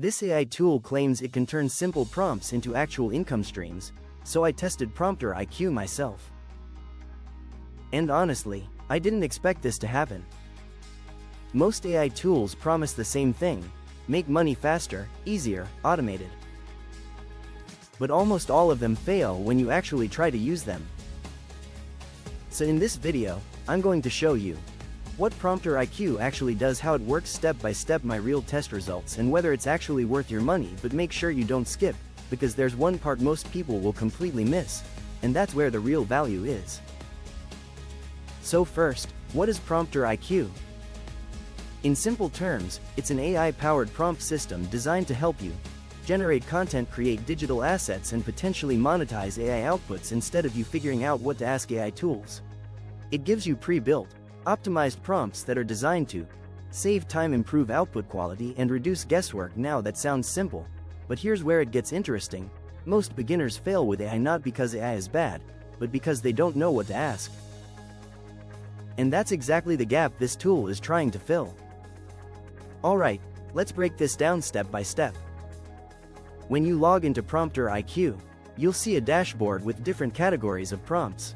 This AI tool claims it can turn simple prompts into actual income streams, so I tested PrompterIQ myself. And honestly, I didn't expect this to happen. Most AI tools promise the same thing: make money faster, easier, automated. But almost all of them fail when you actually try to use them. So in this video, I'm going to show you what PrompterIQ actually does, how it works step by step, my real test results, and whether it's actually worth your money. But make sure you don't skip, because there's one part most people will completely miss, and that's where the real value is. So first, what is PrompterIQ? In simple terms, it's an AI-powered prompt system designed to help you generate content, create digital assets, and potentially monetize AI outputs instead of you figuring out what to ask AI tools. It gives you pre-built, optimized prompts that are designed to save time, improve output quality, and reduce guesswork. Now that sounds simple, but here's where it gets interesting. Most beginners fail with AI not because AI is bad, but because they don't know what to ask. And that's exactly the gap this tool is trying to fill. Alright, let's break this down step by step. When you log into PrompterIQ, you'll see a dashboard with different categories of prompts.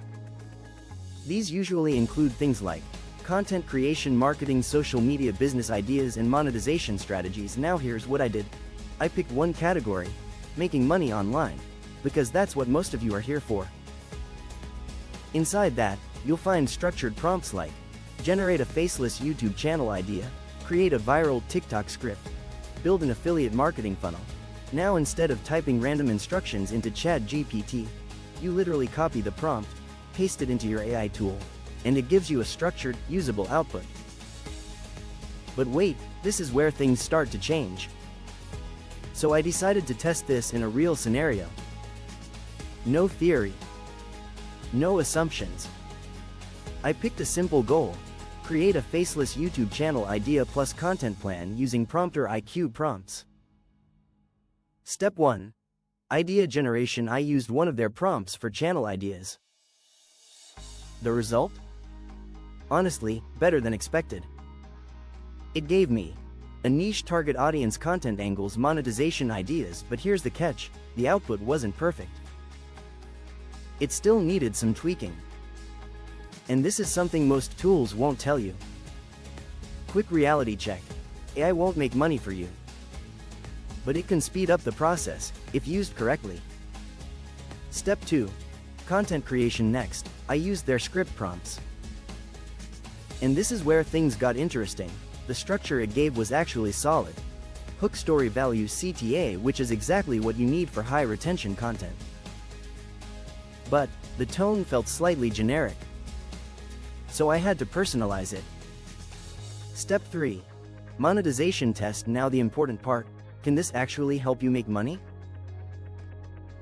These usually include things like content creation, marketing, social media, business ideas, and monetization strategies. Now here's what I did. I picked one category: making money online, because that's what most of you are here for. Inside that, you'll find structured prompts like generate a faceless YouTube channel idea, create a viral TikTok script, build an affiliate marketing funnel. Now instead of typing random instructions into chatgpt, you literally copy the prompt, paste it into your AI tool, and it gives you a structured, usable output. But wait, this is where things start to change. So I decided to test this in a real scenario. No theory. No assumptions. I picked a simple goal: create a faceless YouTube channel idea plus content plan using PrompterIQ prompts. Step 1. Idea generation. I used one of their prompts for channel ideas. The result? Honestly, better than expected. It gave me a niche, target audience, content angles, monetization ideas, but here's the catch: the output wasn't perfect. It still needed some tweaking. And this is something most tools won't tell you. Quick reality check: AI won't make money for you, but it can speed up the process if used correctly. Step 2. Content creation. Next, I used their script prompts. And this is where things got interesting. The structure it gave was actually solid. Hook, story, value, CTA, which is exactly what you need for high retention content. But the tone felt slightly generic, so I had to personalize it. Step 3. Monetization test. Now the important part: can this actually help you make money?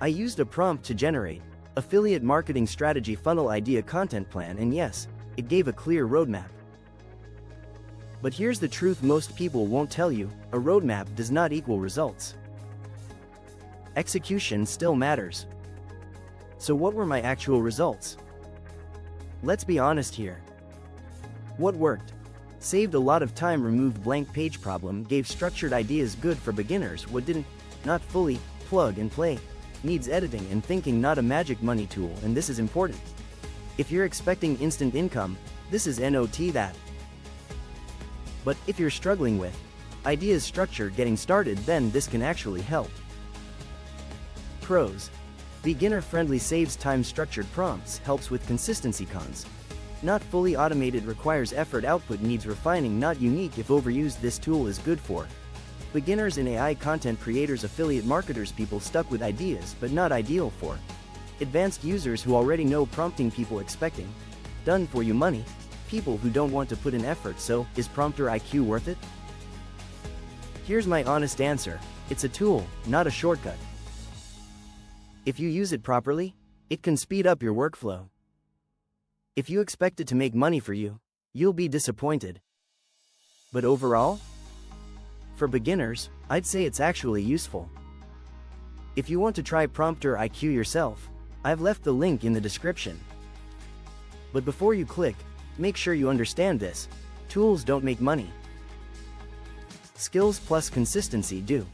I used a prompt to generate affiliate marketing strategy, funnel idea, content plan, and yes, it gave a clear roadmap. But here's the truth most people won't tell you: a roadmap does not equal results. Execution still matters. So what were my actual results? Let's be honest here. What worked? Saved a lot of time, removed blank page problem, gave structured ideas, good for beginners. What didn't? Not fully plug and play. Needs editing and thinking, not a magic money tool. And this is important. If you're expecting instant income, this is not that. But if you're struggling with ideas, structure, getting started, then this can actually help. Pros: beginner friendly, saves time, structured prompts, helps with consistency. Cons: not fully automated, requires effort, output needs refining, not unique. If overused, this tool is good for beginners and AI content creators, affiliate marketers, people stuck with ideas but not ideal for advanced users who already know prompting, people expecting done for you money, people who don't want to put in effort. So, is PrompterIQ worth it? Here's my honest answer: it's a tool, not a shortcut. If you use it properly, it can speed up your workflow. If you expect it to make money for you, you'll be disappointed. But overall, for beginners, I'd say it's actually useful. If you want to try PrompterIQ yourself, I've left the link in the description. But before you click, make sure you understand this: tools don't make money. Skills plus consistency do.